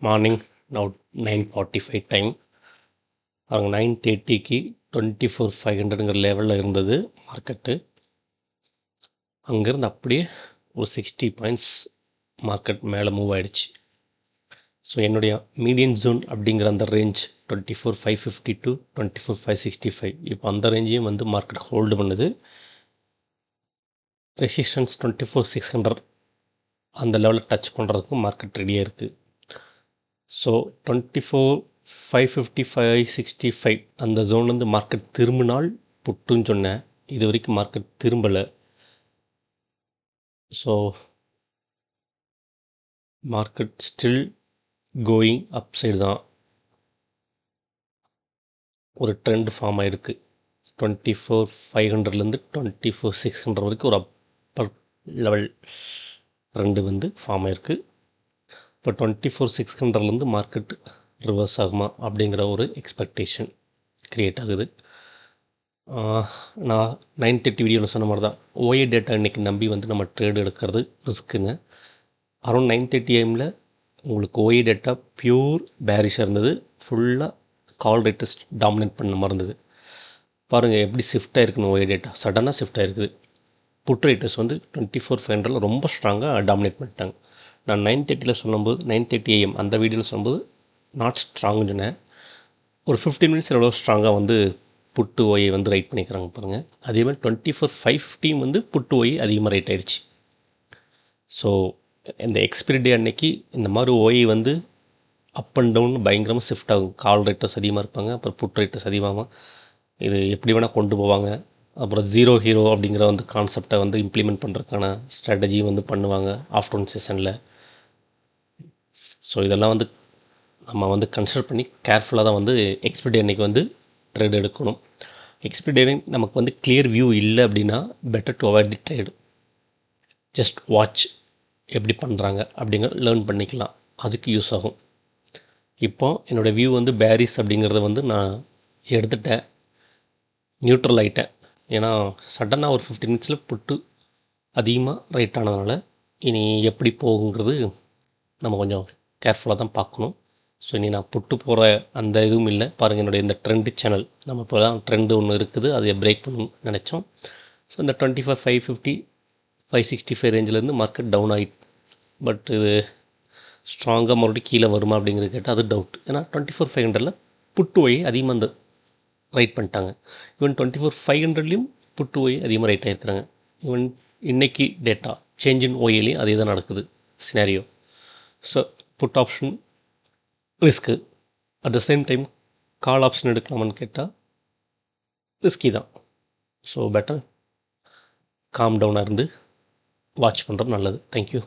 Morning now 9:45 time. அவங்க 9:30க்கு 24,500ங்கிற லெவலில் இருந்தது மார்க்கெட்டு. அங்கேருந்து அப்படியே ஒரு 60 பாயிண்ட்ஸ் மார்க்கெட் மேலே மூவ் ஆகிடுச்சு. ஸோ என்னுடைய மீடியன் ஜோன் அப்படிங்கிற அந்த ரேஞ்ச் 24,550 டு 24,565. இப்போ அந்த ரேஞ்சையும் வந்து மார்க்கெட் ஹோல்டு பண்ணுது. ரெசிஸ்டன்ஸ் 24,600 அந்த லெவலில் டச் பண்ணுறதுக்கும் மார்க்கெட் ரெடியாக இருக்குது. ஸோ 24,550, 565 அந்த ஜோன்லேருந்து மார்க்கெட் திரும்பினால் புட்டுன்னு சொன்னேன். இது வரைக்கும் மார்க்கெட் திரும்பலை. So market still going up side தான். ஒரு ட்ரெண்ட் ஃபார்ம் ஆகிருக்கு. 24,500லேருந்து 24,600 வரைக்கும் ஒரு அப்பர் லெவல் ட்ரெண்டு வந்து ஃபார்ம் ஆகிருக்கு. இப்போ 24,600லேருந்து மார்க்கெட் ரிவர்ஸ் ஆகுமா அப்படிங்கிற ஒரு எக்ஸ்பெக்டேஷன் க்ரியேட் ஆகுது. நான் 9:30 வீடியோவில் சொன்ன மாதிரி தான் ஓஏ டேட்டா இன்றைக்கி நம்பி வந்து நம்ம ட்ரேடு எடுக்கிறது ரிஸ்க்குங்க. அரௌண்ட் 9:30 AM உங்களுக்கு ஓஏ டேட்டா பியூர் பேரிஷாக இருந்தது. ஃபுல்லாக கால் ரேட்டஸ் டாமினேட் பண்ண மாதிரி இருந்தது. பாருங்கள் எப்படி ஷிஃப்ட் ஆகிருக்குன்னு ஓஏ டேட்டா சடனாக ஷிஃப்ட் ஆகிருக்குது. புட் ரேட்டர்ஸ் வந்து 24,500 ரொம்ப ஸ்ட்ராங்காக டாமினேட் பண்ணிட்டாங்க. நான் 9:30 சொல்லும்போது 9:30 AM அந்த வீடியோவில் சொல்லும்போது நாட் ஸ்ட்ராங்னு சொன்னேன். ஒரு 15 மினிட்ஸ் எவ்வளோ ஸ்ட்ராங்காக வந்து புட்டு ஓயை வந்து ரைட் பண்ணிக்கிறாங்க பாருங்கள். அதேமாதிரி 24,550 வந்து புட்டு ஓய் அதிகமாக ரைட் ஆகிடுச்சு. ஸோ இந்த எக்ஸ்பிரி டே அன்னைக்கு இந்த மாதிரி ஓயை வந்து அப் அண்ட் டவுன் பயங்கரமாக ஷிஃப்ட் ஆகும். கால் ரேட்டர்ஸ் அதிகமாக இருப்பாங்க, அப்புறம் புட் ரேட்டர்ஸ் அதிகமாகும். இது எப்படி வேணால் கொண்டு போவாங்க. அப்புறம் ஜீரோ ஹீரோ அப்படிங்கிற வந்து கான்செப்டை வந்து இம்ப்ளிமெண்ட் பண்ணுறதுக்கான ஸ்ட்ராட்டஜியும் வந்து பண்ணுவாங்க ஆஃப்டர்நூன் செஷனில். ஸோ இதெல்லாம் வந்து நம்ம வந்து கன்சிடர் பண்ணி கேர்ஃபுல்லாக தான் வந்து எக்ஸ்பிரி டே அன்றைக்கி வந்து ட்ரேட் எடுக்கணும். எக்ஸ்பிரி டே நமக்கு வந்து கிளியர் வியூ இல்லை அப்படின்னா better to avoid the trade. Just watch எப்படி பண்ணுறாங்க அப்படிங்கிற லேர்ன் பண்ணிக்கலாம், அதுக்கு யூஸ் ஆகும். இப்போ என்னோடய வியூ வந்து பேரிஸ் அப்படிங்கிறத வந்து நான் எடுத்துட்டேன், நியூட்ரல் ஆகிட்டேன். ஏன்னா சடனாக ஒரு 15 மினிட்ஸில் புட்டு அதிகமாக ரைட் ஆனதுனால இனி எப்படி போகுங்கிறது நம்ம கொஞ்சம் கேர்ஃபுல்லாக தான் பார்க்கணும். ஸோ இனி நான் புட்டு போகிற அந்த இதுவும் இல்லை. பாருங்கள் என்னுடைய இந்த ட்ரெண்டு சேனல் நம்ம இப்போ தான் ட்ரெண்டு ஒன்று இருக்குது, அதை பிரேக் பண்ணணும்னு நினச்சோம். ஸோ இந்த 25,550, 565 ரேஞ்சிலேருந்து மார்க்கெட் டவுன் ஆகிட்டு, பட் இது ஸ்ட்ராங்காக மறுபடியும் கீழே வருமா அப்படிங்கிறது கேட்டால் அது டவுட். ஏன்னா 24,500 புட்டு ஓய் அதிகமாக அந்த ரைட் பண்ணிட்டாங்க. ஈவன் 24,500லேயும் புட்டு ஓய் அதிகமாக ரைட் ஆகிருக்கிறாங்க. ஈவன் இன்றைக்கி டேட்டா சேஞ்ச் இன் ஓயிலையும் அதே தான் நடக்குது scenario. So put option risk, at the same time call option எடுக்கலாமான்னு கேட்டால் ரிஸ்கி தான். ஸோ பெட்டர் காம் டவுனாக இருந்து வாட்ச் பண்ணுறது நல்லது. தேங்க்யூ.